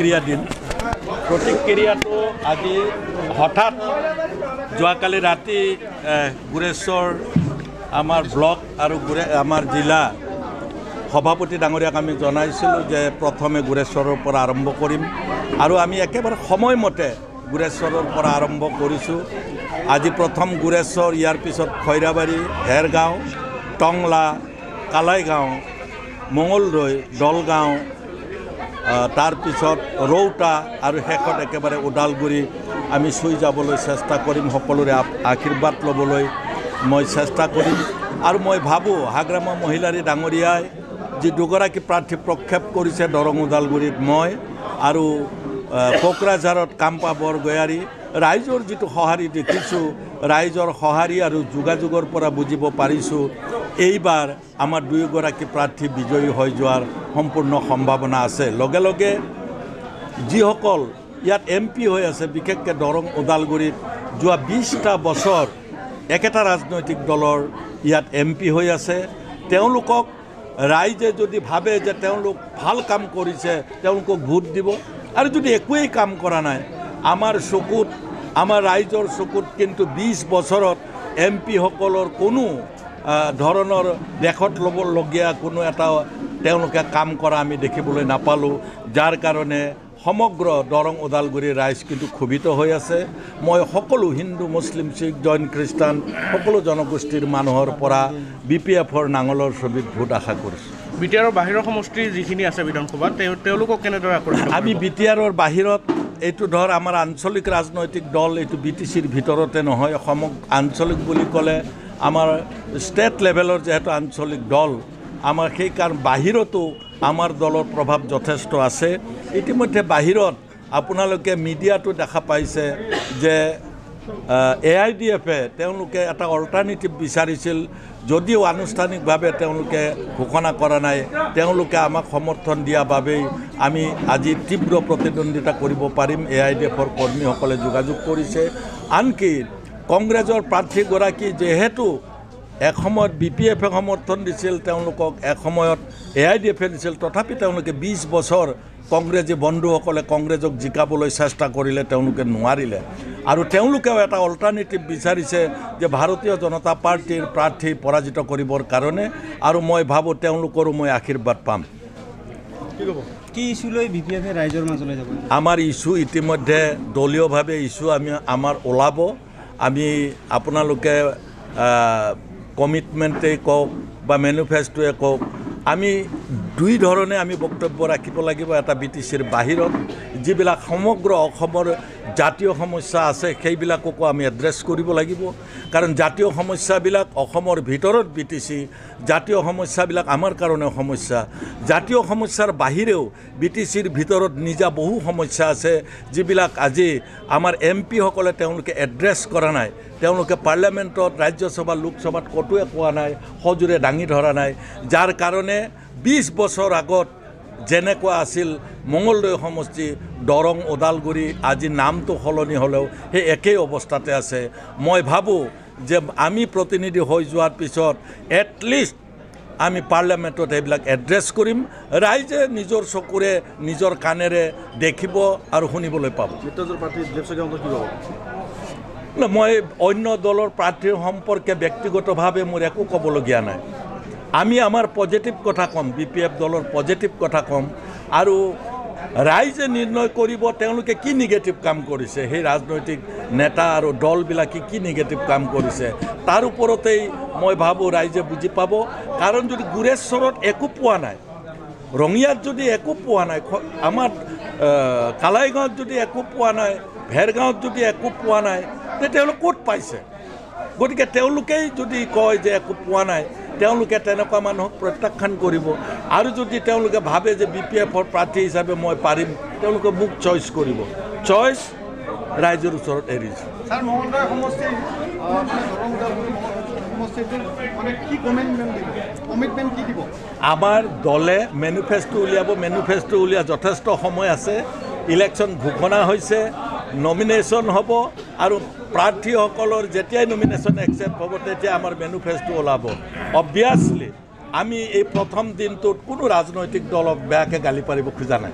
প্ৰতিক্ৰিয়া দিম। প্ৰতিক্ৰিয়াটো আজি হঠাৎ যোৱাকালি ৰাতি গুৰেশ্বৰ আমাৰ ব্লক আৰু আমাৰ জিলা সভাপতি ডাঙৰীয়াক আমি জনাইছিলোঁ যে প্ৰথমে গুৰেশ্বৰৰ পৰা আৰম্ভ কৰিম আৰু আমি একেবাৰে সময়মতে গুৰেশ্বৰৰ পৰা আৰম্ভ কৰিছোঁ। আজি প্ৰথম গুৰেশ্বৰ, ইয়াৰ পিছত খৈৰাবাৰী, হেৰগাঁও, টংলা, কালাইগাঁও, মঙলদৈ, দলগাঁও, তাৰপিছত ৰৌতা আৰু শেষত একেবাৰে ওদালগুৰি আমি চুই যাবলৈ চেষ্টা কৰিম। সকলোৰে আশীৰ্বাদ ল'বলৈ মই চেষ্টা কৰিম আৰু মই ভাবোঁ হাগ্ৰামা মহিলাৰী ডাঙৰীয়াই যি দুগৰাকী প্ৰাৰ্থী প্ৰক্ষেপ কৰিছে দৰং ওদালগুৰিত মই আৰু কোকৰাঝাৰত কাম্পা বৰগয়াৰী, ৰাইজৰ যিটো সঁহাৰি দেখিছোঁ, ৰাইজৰ সঁহাৰি আৰু যোগাযোগৰ পৰা বুজিব পাৰিছোঁ এইবাৰ আমাৰ দুয়োগৰাকী প্ৰাৰ্থী বিজয়ী হৈ যোৱাৰ সম্পূৰ্ণ সম্ভাৱনা আছে। লগে লগে যিসকল ইয়াত MP হৈ আছে, বিশেষকৈ দৰং ওদালগুৰিত যোৱা 20টা বছৰ একেটা ৰাজনৈতিক দলৰ ইয়াত MP হৈ আছে, তেওঁলোকক ৰাইজে যদি ভাবে যে তেওঁলোক ভাল কাম কৰিছে তেওঁলোকক ভোট দিব আৰু যদি একোৱেই কাম কৰা নাই, আমাৰ চকুত, আমাৰ ৰাইজৰ চকুত কিন্তু 20 বছৰত MP সকলৰ কোনো ধৰণৰ দেশত ল'বলগীয়া কোনো এটা তেওঁলোকে কাম কৰা আমি দেখিবলৈ নাপালোঁ, যাৰ কাৰণে সমগ্ৰ দৰং ওদালগুৰিৰ ৰাইজ কিন্তু ক্ষোভিত হৈ আছে। মই সকলো হিন্দু, মুছলিম, শিখ, জৈন, খ্ৰীষ্টান সকলো জনগোষ্ঠীৰ মানুহৰ পৰা BPFৰ নাঙলৰ ছবিত ভোট আশা কৰিছোঁ। BTRৰ বাহিৰৰ সমষ্টি যিখিনি আছে বিধানসভাত তেওঁলোকক কেনেদৰে আকৰ্ষিত? আমি BTRৰ বাহিৰত এইটো ধৰ আমাৰ আঞ্চলিক ৰাজনৈতিক দল, এইটো BTCৰ ভিতৰতে নহয়, আঞ্চলিক বুলি ক'লে আমাৰ ষ্টেট লেভেলৰ যিহেতু আঞ্চলিক দল, আমাৰ সেইকাৰণ বাহিৰতো আমাৰ দলৰ প্ৰভাৱ যথেষ্ট আছে। ইতিমধ্যে বাহিৰত আপোনালোকে মিডিয়াটো দেখা পাইছে যে AIDFে তেওঁলোকে এটা অল্টাৰনেটিভ বিচাৰিছিল, যদিও আনুষ্ঠানিকভাৱে তেওঁলোকে ঘোষণা কৰা নাই, তেওঁলোকে আমাক সমৰ্থন দিয়া বাবেই আমি আজি তীব্ৰ প্ৰতিদ্বন্দ্বিতা কৰিব পাৰিম। AIDFৰ কৰ্মীসকলে যোগাযোগ কৰিছে। আনকি কংগ্ৰেছৰ প্ৰাৰ্থীগৰাকী যিহেতু এসময়ত BPFে সমৰ্থন দিছিল, তেওঁলোকক এসময়ত AIDFে দিছিল, তথাপি তেওঁলোকে 20 বছৰ কংগ্ৰেছী বন্ধুসকলে কংগ্ৰেছক জিকাবলৈ চেষ্টা কৰিলে, তেওঁলোকে নোৱাৰিলে আৰু তেওঁলোকেও এটা অল্টাৰনেটিভ বিচাৰিছে যে ভাৰতীয় জনতা পাৰ্টীৰ প্ৰাৰ্থী পৰাজিত কৰিবৰ কাৰণে, আৰু মই ভাবোঁ তেওঁলোকৰো মই আশীৰ্বাদ পাম। কি ইছ্যু লৈ BPFে ৰাইজৰ মাজলৈ যাব? আমাৰ ইছ্যু ইতিমধ্যে দলীয়ভাৱে ইছ্যু আমাৰ ওলাব। আমি আপোনালোকে কমিটমেণ্টেই কওক বা মেনিফেষ্টোৱে কওক, আমি দুই ধৰণে আমি বক্তব্য ৰাখিব লাগিব। এটা BTCৰ বাহিৰত যিবিলাক সমগ্ৰ অসমৰ জাতীয় সমস্যা আছে সেইবিলাককো আমি এড্ৰেছ কৰিব লাগিব, কাৰণ জাতীয় সমস্যাবিলাক অসমৰ ভিতৰত BTC, জাতীয় সমস্যাবিলাক আমাৰ কাৰণে সমস্যা। জাতীয় সমস্যাৰ বাহিৰেও BTCৰ ভিতৰত নিজা বহু সমস্যা আছে যিবিলাক আজি আমাৰ MP সকলে তেওঁলোকে এড্ৰেছ কৰা নাই, তেওঁলোকে পাৰ্লিয়ামেণ্টত, ৰাজ্যসভা, লোকসভাত ক'তোৱে কোৱা নাই, সজোৰে দাঙি ধৰা নাই, যাৰ কাৰণে 20 বছৰ আগত যেনেকুৱা আছিল মঙলদৈ সমষ্টি, দৰং ওদালগুৰি, আজি নামটো সলনি হ'লেও সেই একেই অৱস্থাতে আছে। মই ভাবোঁ যে আমি প্ৰতিনিধি হৈ যোৱাৰ পিছত এটলিষ্ট আমি পাৰ্লিয়ামেণ্টত এইবিলাক এড্ৰেছ কৰিম, ৰাইজে নিজৰ চকুৰে নিজৰ কাণেৰে দেখিব আৰু শুনিবলৈ পাব। মই অন্য দলৰ প্ৰাৰ্থীৰ সম্পৰ্কে ব্যক্তিগতভাৱে মোৰ একো ক'বলগীয়া নাই। আমি আমাৰ পজিটিভ কথা ক'ম, BPF দলৰ পজিটিভ কথা ক'ম, আৰু ৰাইজে নিৰ্ণয় কৰিব তেওঁলোকে কি নিগেটিভ কাম কৰিছে, সেই ৰাজনৈতিক নেতা আৰু দলবিলাকে কি নিগেটিভ কাম কৰিছে তাৰ ওপৰতেই মই ভাবোঁ ৰাইজে বুজি পাব। কাৰণ যদি গুৰেশ্বৰত একো পোৱা নাই, ৰঙিয়াত যদি একো পোৱা নাই, আমাৰ কালাইগাঁৱত যদি একো পোৱা নাই, ভেৰগাঁৱত যদি একো পোৱা নাই, তেওঁলোক ক'ত পাইছে? গতিকে তেওঁলোকেই যদি কয় যে একো পোৱা নাই, তেওঁলোকে তেনেকুৱা মানুহক প্ৰত্যাখ্যান কৰিব। আৰু যদি তেওঁলোকে ভাবে যে BPFৰ প্ৰাৰ্থী হিচাপে মই পাৰিম, তেওঁলোকে মোক চইচ কৰিব। চইচ ৰাইজৰ ওচৰত এৰিছোঁ। আমাৰ দলে মেনিফেষ্টো উলিয়াব, মেনিফেষ্টো উলিওৱা যথেষ্ট সময় আছে। ইলেকশ্যন ঘোষণা হৈছে, নমিনেশ্যন হ'ব, আৰু প্ৰাৰ্থীসকলৰ যেতিয়াই নমিনেশ্যন একচেপ্ট হ'ব তেতিয়া আমাৰ মেনিফেষ্টো ওলাব। অবভিয়াছলি আমি এই প্ৰথম দিনটোত কোনো ৰাজনৈতিক দলক বেয়াকৈ গালি পাৰিব খোজা নাই।